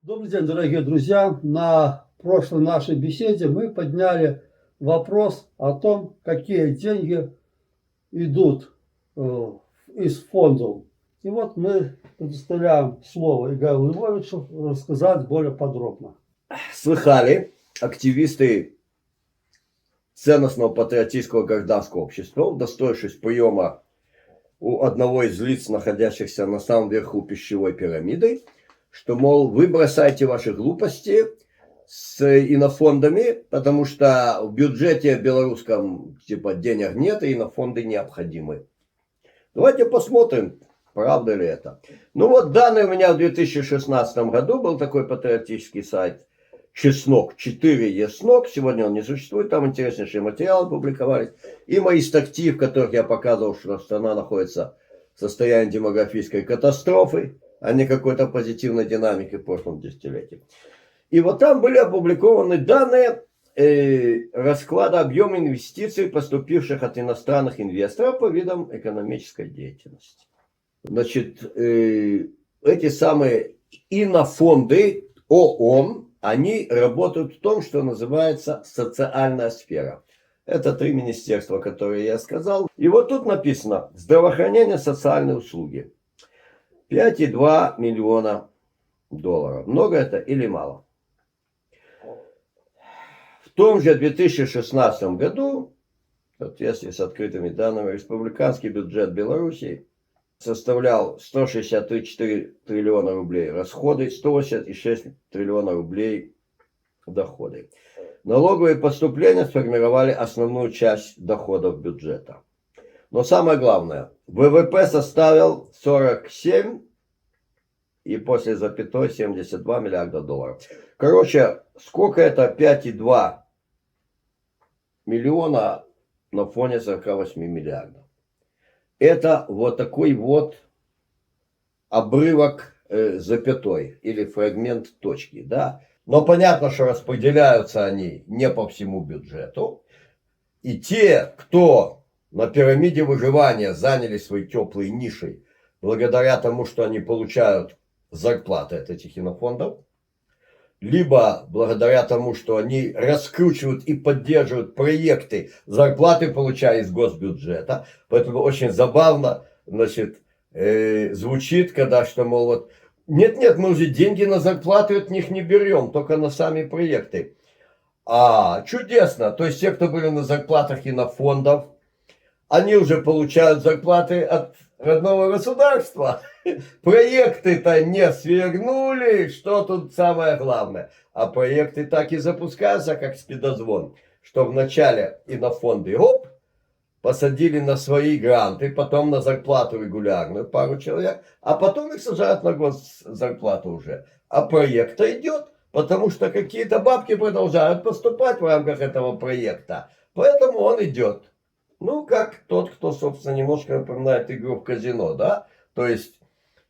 Добрый день, дорогие друзья! На прошлой нашей беседе мы подняли вопрос о том, какие деньги идут из фондов. И вот мы предоставляем слово Игорю Львовичу рассказать более подробно. Слыхали активисты ценностного патриотического гражданского общества, удостоившись приема у одного из лиц, находящихся на самом верху пищевой пирамиды, что, мол, вы бросаете ваши глупости с инофондами, потому что в бюджете белорусском типа денег нет, и инофонды необходимы. Давайте посмотрим, правда ли это. Ну вот данные у меня в 2016 году был такой патриотический сайт Чеснок, 4 Еснок, сегодня он не существует, там интереснейшие материалы публиковались. И мои статьи, в которых я показывал, что страна находится в состоянии демографической катастрофы, а не какой-то позитивной динамики в прошлом десятилетии. И вот там были опубликованы данные расклада объема инвестиций, поступивших от иностранных инвесторов по видам экономической деятельности. Значит, эти самые инофонды ООН, они работают в том, что называется социальная сфера. Это 3 министерства, которые я сказал. И вот тут написано: здравоохранение, социальные услуги. 5,2 миллиона долларов. Много это или мало? В том же 2016 году, в соответствии с открытыми данными, республиканский бюджет Беларуси составлял 163,4 триллиона рублей расходы, 186 триллиона рублей доходы. Налоговые поступления сформировали основную часть доходов бюджета. Но самое главное, ВВП составил 47 и после запятой 72 миллиарда долларов. Короче, сколько это 5,2 миллиона на фоне 48 миллиардов? Это вот такой вот обрывок запятой или фрагмент точки, да. Но понятно, что распределяются они не по всему бюджету. И те, кто на пирамиде выживания заняли свои теплые ниши, благодаря тому, что они получают зарплаты от этих инофондов, либо благодаря тому, что они раскручивают и поддерживают проекты, зарплаты получая из госбюджета. Поэтому очень забавно, значит, звучит, когда что, мол, вот, нет, мы уже деньги на зарплаты от них не берем, только на сами проекты. Чудесно, то есть те, кто были на зарплатах инофондов, они уже получают зарплаты от родного государства. Проекты-то не свергнули, что тут самое главное. А проекты так и запускаются, как спидозвон, что вначале инофонды, посадили на свои гранты, потом на зарплату регулярную пару человек, а потом их сажают на госзарплату уже. А проект-то идет, потому что какие-то бабки продолжают поступать в рамках этого проекта. Поэтому он идет. Ну, как тот, кто, собственно, немножко напоминает игру в казино, да? То есть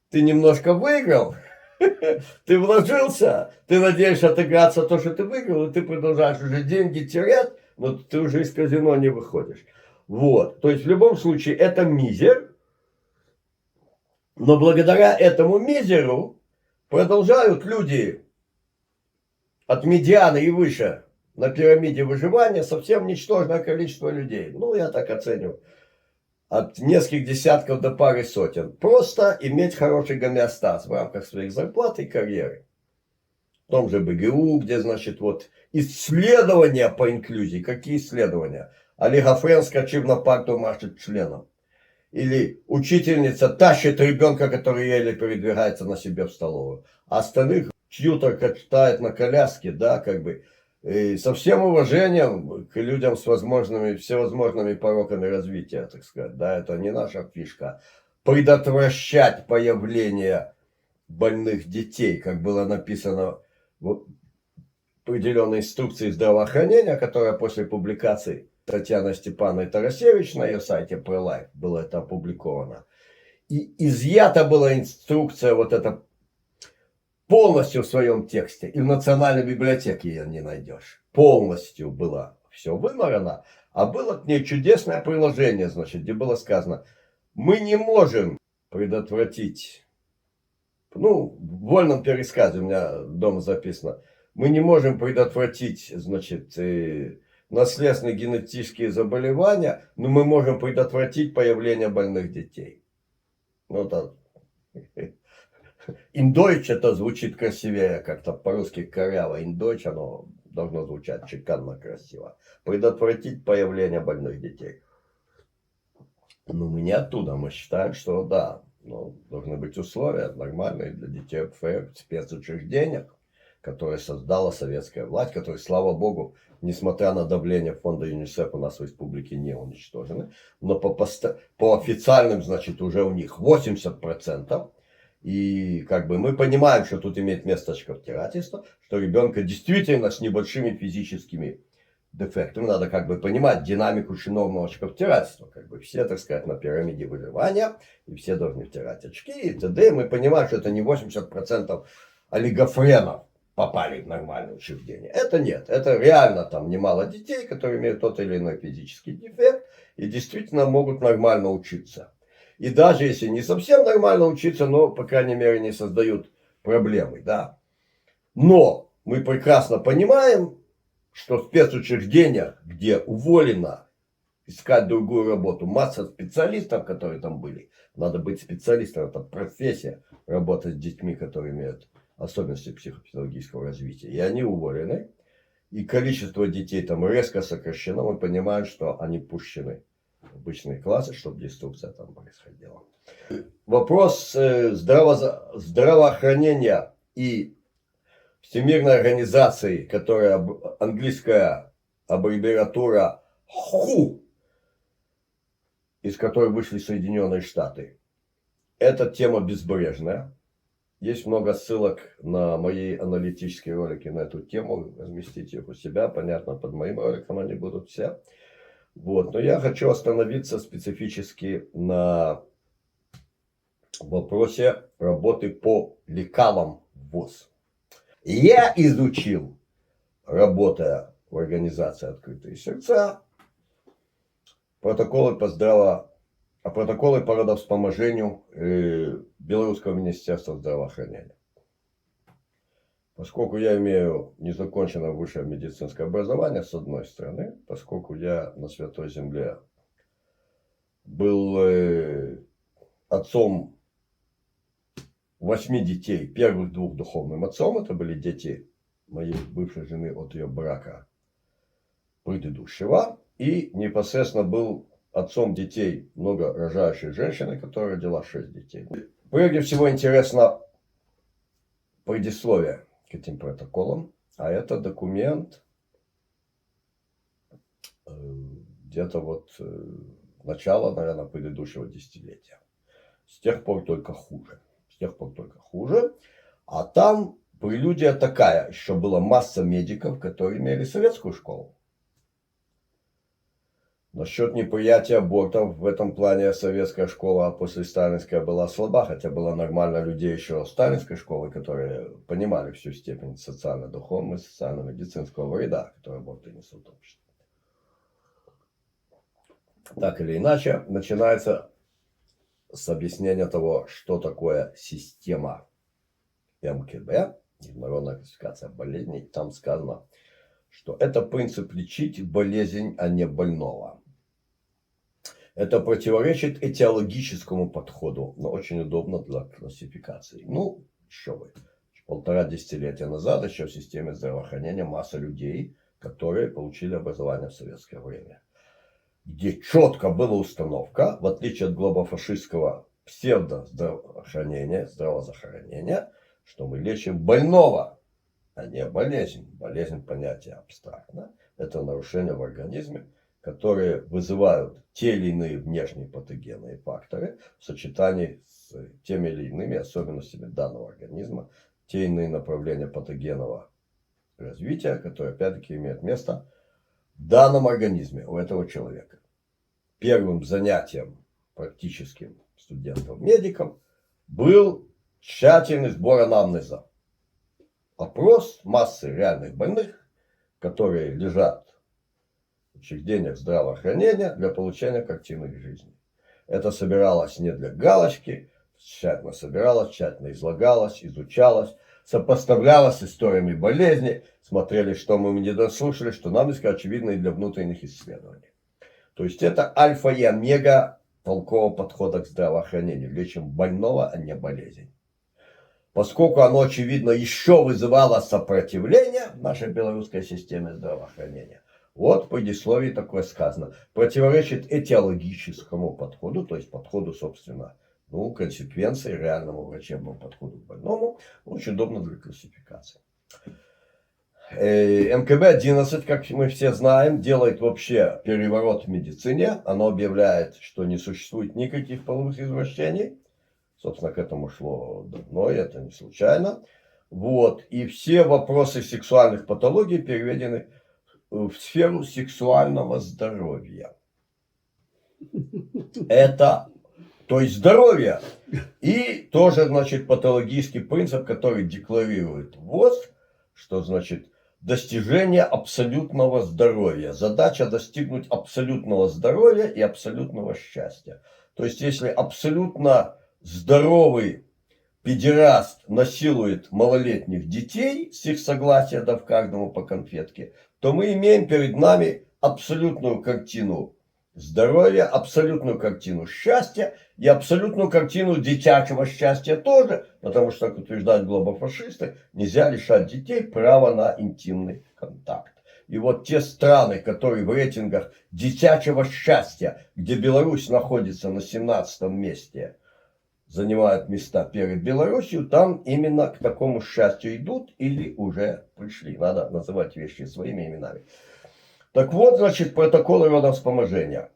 ты немножко выиграл, ты вложился, ты надеешься отыграться то, что ты выиграл, и ты продолжаешь уже деньги терять, но ты уже из казино не выходишь. Вот, то есть в любом случае это мизер, но благодаря этому мизеру продолжают люди от медианы и выше на пирамиде выживания совсем ничтожное количество людей. Ну, я так оцениваю. От нескольких десятков до пары сотен. Просто иметь хороший гомеостаз в рамках своих зарплат и карьеры. В том же БГУ, где, значит, вот исследования по инклюзии. Какие исследования? Олега Френ скачив на парту машет членом. Или учительница тащит ребенка, который еле передвигается на себе в столовую. А остальных тьютор катает на коляске, да, как бы. И со всем уважением к людям с всевозможными пороками развития, так сказать, да, это не наша фишка. Предотвращать появление больных детей, как было написано в определенной инструкции здравоохранения, которая после публикации Татьяны Степановны Тарасевич на ее сайте ProLife было это опубликовано. И изъята была инструкция вот эта полностью в своем тексте. И в Национальной библиотеке ее не найдешь. Полностью было все вымарано. А было к ней чудесное приложение, значит, где было сказано: мы не можем предотвратить ну, в вольном пересказе у меня дома записано, мы не можем предотвратить, значит, наследственные генетические заболевания, но мы можем предотвратить появление больных детей. Ну, так. Индойч это звучит красивее, как-то по-русски коряво. Индойч, оно должно звучать чеканно красиво. Предотвратить появление больных детей. Ну, мы не оттуда, мы считаем, что да, ну, должны быть условия нормальные для детей в спецучреждениях, которые создала советская власть, которые, слава богу, несмотря на давление фонда ЮНИСЕФ, у нас в республике не уничтожены. Но по официальным, значит, уже у них 80%. И как бы мы понимаем, что тут имеет место очковтирательство, что ребенка действительно с небольшими физическими дефектами, надо как бы понимать динамику чиновного очковтирательства. Как бы все, так сказать, на пирамиде выживания, и все должны втирать очки и т.д. Мы понимаем, что это не 80% олигофренов попали в нормальное учреждение. Это нет. Это реально там немало детей, которые имеют тот или иной физический дефект и действительно могут нормально учиться. И даже если не совсем нормально учиться, но, по крайней мере, не создают проблемы, да. Но мы прекрасно понимаем, что в спецучреждениях, где уволено искать другую работу масса специалистов, которые там были, надо быть специалистом, это профессия, работать с детьми, которые имеют особенности психофизиологического развития. И они уволены, и количество детей там резко сокращено, мы понимаем, что они пущены в обычные классы, чтобы деструкция там происходила. Вопрос здравоохранения и Всемирной организации, которая английская аббревиатура WHO, из которой вышли Соединенные Штаты. Эта тема безбрежная. Есть много ссылок на мои аналитические ролики на эту тему. Разместите их у себя. Понятно, под моим роликом они будут все. Вот. Но я хочу остановиться специфически на вопросе работы по лекалам в ВОЗ. Я изучил, работая в организации «Открытые сердца», протоколы по родовспоможению Белорусского министерства здравоохранения. Поскольку я имею незаконченное высшее медицинское образование, с одной стороны, поскольку я на Святой Земле был отцом 8 детей, первых 2 духовным отцом, это были дети моей бывшей жены от ее брака предыдущего, и непосредственно был отцом детей много рожающей женщины, которая родила 6 детей. Прежде всего интересно предисловие к этим протоколам, а это документ где-то вот начала, наверное, предыдущего десятилетия. С тех пор только хуже. А там прелюдия такая, еще была масса медиков, которые имели советскую школу. Насчет неприятия абортов в этом плане советская школа после сталинская была слаба, хотя было нормально людей еще сталинской школы, которые понимали всю степень социально-духовного и социально-медицинского вреда, который аборты несут в обществе. Так или иначе, начинается с объяснения того, что такое система МКБ, Международная классификация болезней. Там сказано, что это принцип лечить болезнь, а не больного. Это противоречит этиологическому подходу, но очень удобно для классификации. Ну, еще бы. 1,5 десятилетия назад еще в системе здравоохранения масса людей, которые получили образование в советское время, где четко была установка, в отличие от глобофашистского здравоохранения, что мы лечим больного, а не болезнь. Болезнь понятие абстрактно. Это нарушения в организме, которые вызывают те или иные внешние патогенные факторы в сочетании с теми или иными особенностями данного организма, те или иные направления патогенного развития, которые опять-таки имеют место в данном организме у этого человека. Первым занятием практическим студентом-медиком был тщательный сбор анамнеза. Опрос массы реальных больных, которые лежат в учреждениях здравоохранения для получения картины их жизни. Это собиралось не для галочки, тщательно собиралось, тщательно излагалось, изучалось, сопоставлялось с историями болезни, смотрели, что мы не дослушали, что нам очевидно и для внутренних исследований. То есть это альфа и омега толкового подхода к здравоохранению. Лечим больного, а не болезнь. Поскольку оно, очевидно, еще вызывало сопротивление в нашей белорусской системе здравоохранения, вот в предисловии такое сказано, противоречит этиологическому подходу, то есть подходу, собственно, консеквенции, реальному врачебному подходу к больному, очень удобно для классификации. МКБ-11, как мы все знаем, делает вообще переворот в медицине. Оно объявляет, что не существует никаких половых извращений. Собственно, к этому шло давно, и это не случайно. Вот. И все вопросы сексуальных патологий переведены в сферу сексуального здоровья. Это, то есть здоровье. И тоже, значит, патологический принцип, который декларирует ВОЗ, что, значит, достижение абсолютного здоровья. Задача достигнуть абсолютного здоровья и абсолютного счастья. То есть, если абсолютно здоровый педераст насилует малолетних детей, с их согласия, дав каждому по конфетке, то мы имеем перед нами абсолютную картину здоровья, абсолютную картину счастья и абсолютную картину дитячего счастья тоже, потому что, как утверждают глобофашисты, нельзя лишать детей права на интимный контакт. И вот те страны, которые в рейтингах дитячего счастья, где Беларусь находится на 17-м месте, занимают места перед Беларусью, там именно к такому счастью идут или уже пришли. Надо называть вещи своими именами. Так вот, значит, протоколы родовспоможения.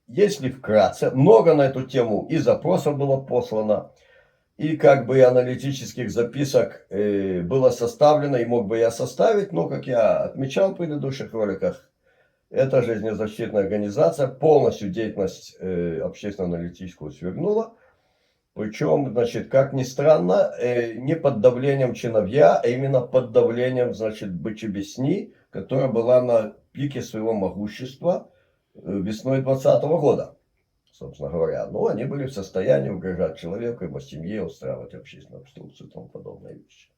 Если вкратце, много на эту тему и запросов было послано, и как бы аналитических записок было составлено, и мог бы я составить, но, как я отмечал в предыдущих роликах, эта жизнезащитная организация полностью деятельность общественно-аналитическую свергнула. Причем, значит, как ни странно, не под давлением чиновья, а именно под давлением, значит, БЧБСНИ, которая была на пике своего могущества весной 2020 года, собственно говоря. Но они были в состоянии угрожать человеку, его семье, устраивать общественную обструкцию и тому подобные вещи.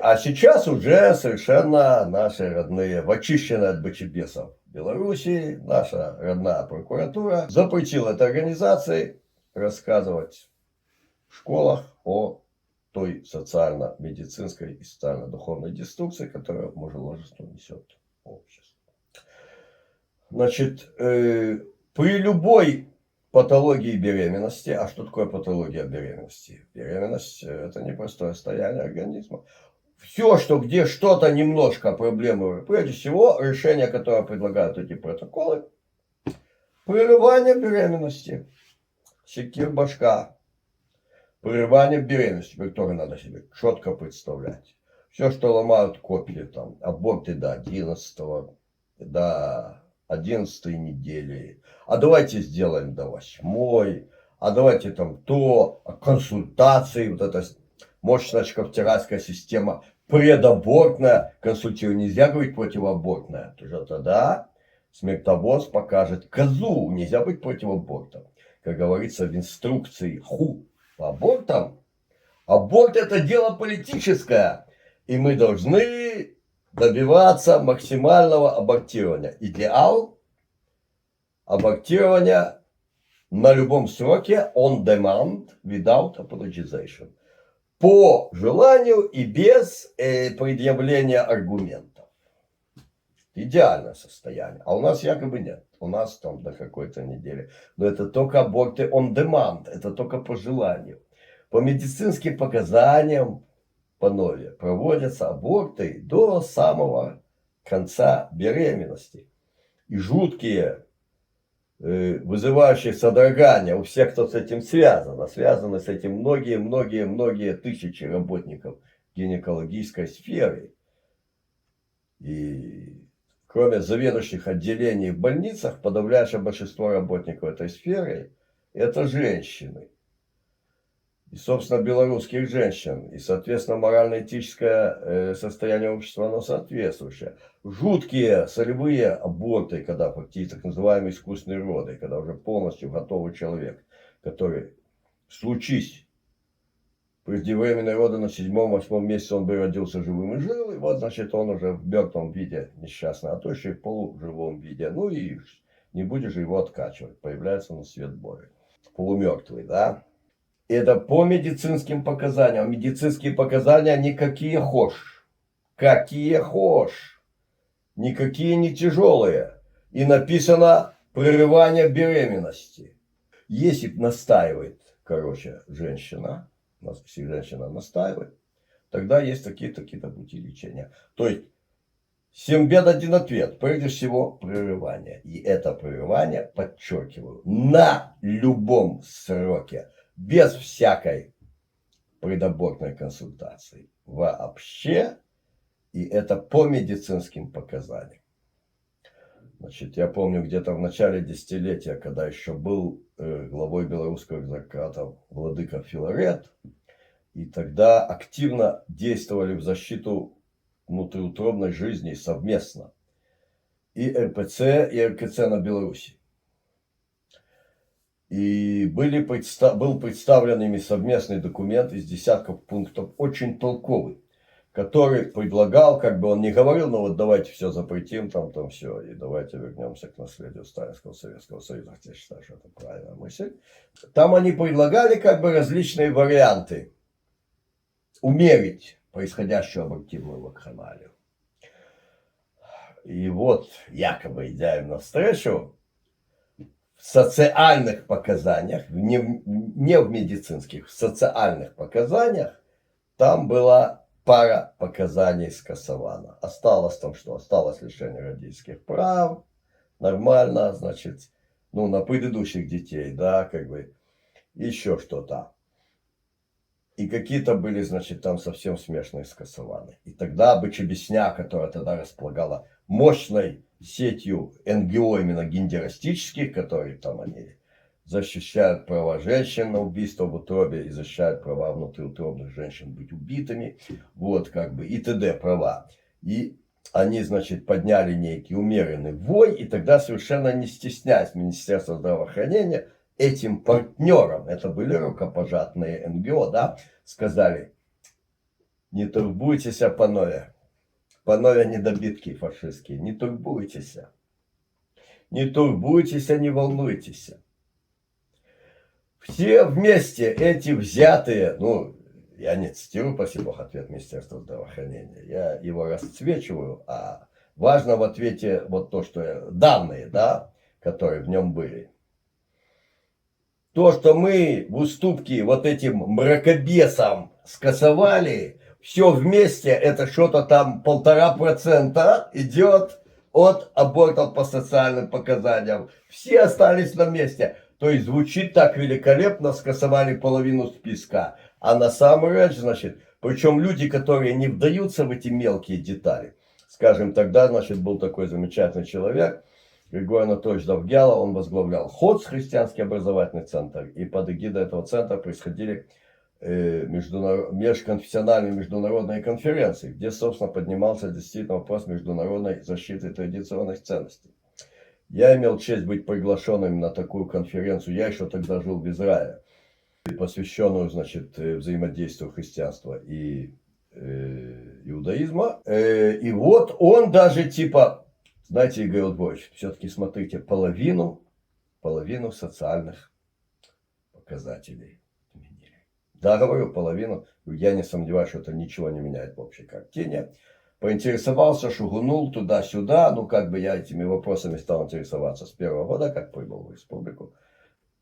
А сейчас уже совершенно наши родные, в очищенной от БЧБесов Беларуси, наша родная прокуратура запретила этой организации рассказывать в школах о той социально-медицинской и социально-духовной деструкции, которая мужеложество несет общество. Значит, при любой патологии беременности, а что такое патология беременности? Беременность – это непростое состояние организма. Все, что где что-то немножко проблемы, прежде всего, решение, которое предлагают эти протоколы, прерывание беременности, секир башка, прерывание беременности, которое надо себе четко представлять. Все, что ломают копии, там, аборты до 11 недели, а давайте сделаем до 8, а давайте там консультации, вот эта мощная шкафтиральская система, предабортная, консультирование, нельзя говорить противоабортная, тоже тогда смертовоз покажет козу, нельзя быть против аборта. Как говорится в инструкции ХУ по абортам, аборт это дело политическое, и мы должны добиваться максимального абортирования. Идеал абортирования на любом сроке, on demand, without apologization. По желанию и без предъявления аргументов. Идеальное состояние. А у нас якобы нет. У нас там до какой-то недели. Но это только аборты on demand. Это только по желанию. По медицинским показаниям панове проводятся аборты до самого конца беременности. И жуткие, вызывающие содрогания у всех, кто с этим связан. А связаны с этим многие тысячи работников гинекологической сферы. И кроме заведующих отделений в больницах, подавляющее большинство работников этой сферы – это женщины. И, собственно, белорусских женщин. И, соответственно, морально-этическое состояние общества, оно соответствующее. Жуткие солевые аборты, когда фактически так называемые искусственные роды, когда уже полностью готовый человек, который, случись преждевременные роды на 7-8 месяце он бы родился живым и жил, и вот, значит, он уже в мертвом виде несчастный, а то еще и в полуживом виде. Ну и не будешь же его откачивать, появляется на свет Божий. Полумертвый, да? Это по медицинским показаниям. Медицинские показания никакие хошь. Какие хошь. Никакие не тяжелые. И написано прерывание беременности. Если настаивает, короче, женщина, если женщина настаивает, тогда есть такие-то пути лечения. То есть, 7 бед, 1 ответ. Прежде всего, прерывание. И это прерывание, подчеркиваю, на любом сроке. Без всякой предабортной консультации. Вообще. И это по медицинским показаниям. Значит, я помню, где-то в начале десятилетия, когда еще был главой белорусского экзархата владыка Филарет, и тогда активно действовали в защиту внутриутробной жизни совместно. И РПЦ, и РКЦ на Беларуси. И был представлен ими совместный документ из десятков пунктов, очень толковый, который предлагал, как бы он не говорил, ну вот давайте все запретим, там все, и давайте вернемся к наследию Сталинского Советского Союза, хотя я считаю, что это правильная мысль. Там они предлагали как бы различные варианты умерить происходящую абортивную вакханалию. И вот, якобы идя им навстречу, в социальных показаниях, не в медицинских, в социальных показаниях, там была пара показаний скасована. Осталось там что? Осталось лишение родительских прав. Нормально, значит, ну, на предыдущих детей, да, как бы, еще что-то. И какие-то были, значит, там совсем смешные скасованы. И тогда Бычебесня, которая тогда располагала мощной сетью НГО именно гендерастических, которые там они защищают права женщин на убийство в утробе и защищают права внутриутробных женщин быть убитыми, вот как бы и т.д. права. И они, значит, подняли некий умеренный вой, и тогда совершенно не стесняясь Министерства здравоохранения, этим партнерам, это были рукопожатные НГО, да, сказали: не турбуйтесь, панове недобитки фашистские, не турбуйтесь, не турбуйтесь, не волнуйтесь. Все вместе эти взятые, ну, я не цитирую, спасибо Богу, ответ Министерства здравоохранения, я его расцвечиваю, а важно в ответе вот то, что данные, да, которые в нем были. То, что мы в уступке вот этим мракобесам скасовали, все вместе, это что-то там 1,5% идет от абортов по социальным показаниям. Все остались на месте. То есть звучит так великолепно, скасовали половину списка. А на самом деле, значит, причем люди, которые не вдаются в эти мелкие детали. Скажем, тогда, значит, был такой замечательный человек, Григорий Анатольевич Довгяла, он возглавлял ХОЦ, христианский образовательный центр, и под эгидой этого центра происходили межконфессиональные международные конференции, где, собственно, поднимался действительно вопрос международной защиты традиционных ценностей. Я имел честь быть приглашенным на такую конференцию, я еще тогда жил в Израиле, посвященную, значит, взаимодействию христианства и иудаизма. И вот он даже типа, знаете, Игорь Львович, все-таки смотрите, половину социальных показателей изменили. Да, говорю, половину. Я не сомневаюсь, что это ничего не меняет в общей картине. Поинтересовался, шугунул туда-сюда. Ну, как бы я этими вопросами стал интересоваться с первого года, как прибыл в республику.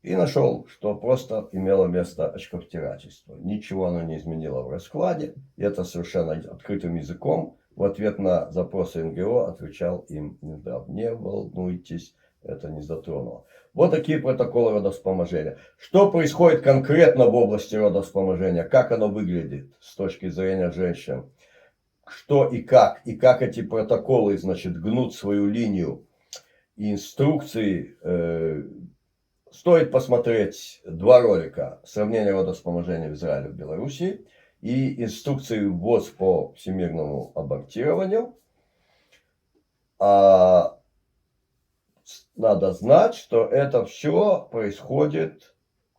И нашел, что просто имело место очковтирательство. Ничего оно не изменило в раскладе. И это совершенно открытым языком в ответ на запросы НГО отвечал им Минздрав: не волнуйтесь, это не затронуло. Вот такие протоколы родовспоможения. Что происходит конкретно в области родовспоможения? Как оно выглядит с точки зрения женщин? Что и как эти протоколы, значит, гнут свою линию и инструкции. Стоит посмотреть 2 ролика: сравнение родовспоможения в Израиле и в Беларуси и инструкции ВОЗ по всемирному абортированию. Надо знать, что это все происходит,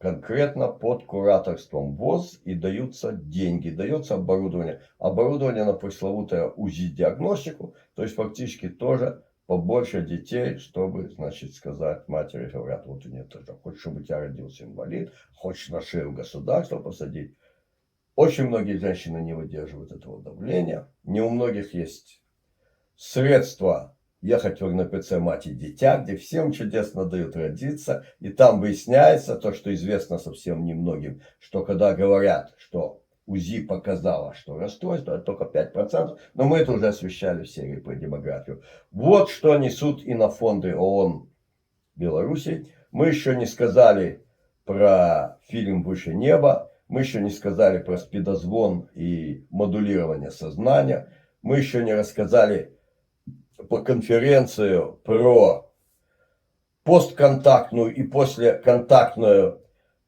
конкретно под кураторством ВОЗ и даются деньги, дается оборудование. Оборудование на пресловутую УЗИ-диагностику, то есть фактически тоже побольше детей, чтобы, значит, сказать матери, говорят, вот у нее тоже, хочешь, чтобы у тебя родился инвалид, хочешь на шею государства посадить. Очень многие женщины не выдерживают этого давления. Не у многих есть средства ехать в РНПЦ «Мать и дитя», где всем чудесно дают родиться. И там выясняется то, что известно совсем немногим, что когда говорят, что УЗИ показало, что расстройство, это только 5%, но мы это уже освещали в серии про демографию. Вот что несут и на фонды ООН Беларуси. Мы еще не сказали про фильм «Выше неба», мы еще не сказали про спидозвон и модулирование сознания, мы еще не рассказали по конференцию про постконтактную и послеконтактную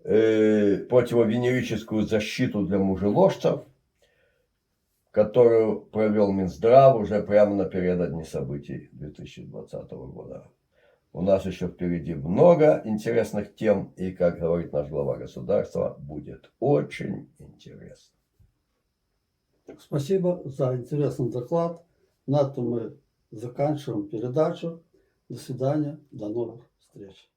противовенерическую защиту для мужеложцев, которую провел Минздрав уже прямо напередодни событий 2020 года. У нас еще впереди много интересных тем, и, как говорит наш глава государства, будет очень интересно. Спасибо за интересный доклад. На этом мы заканчиваем передачу. До свидания, до новых встреч.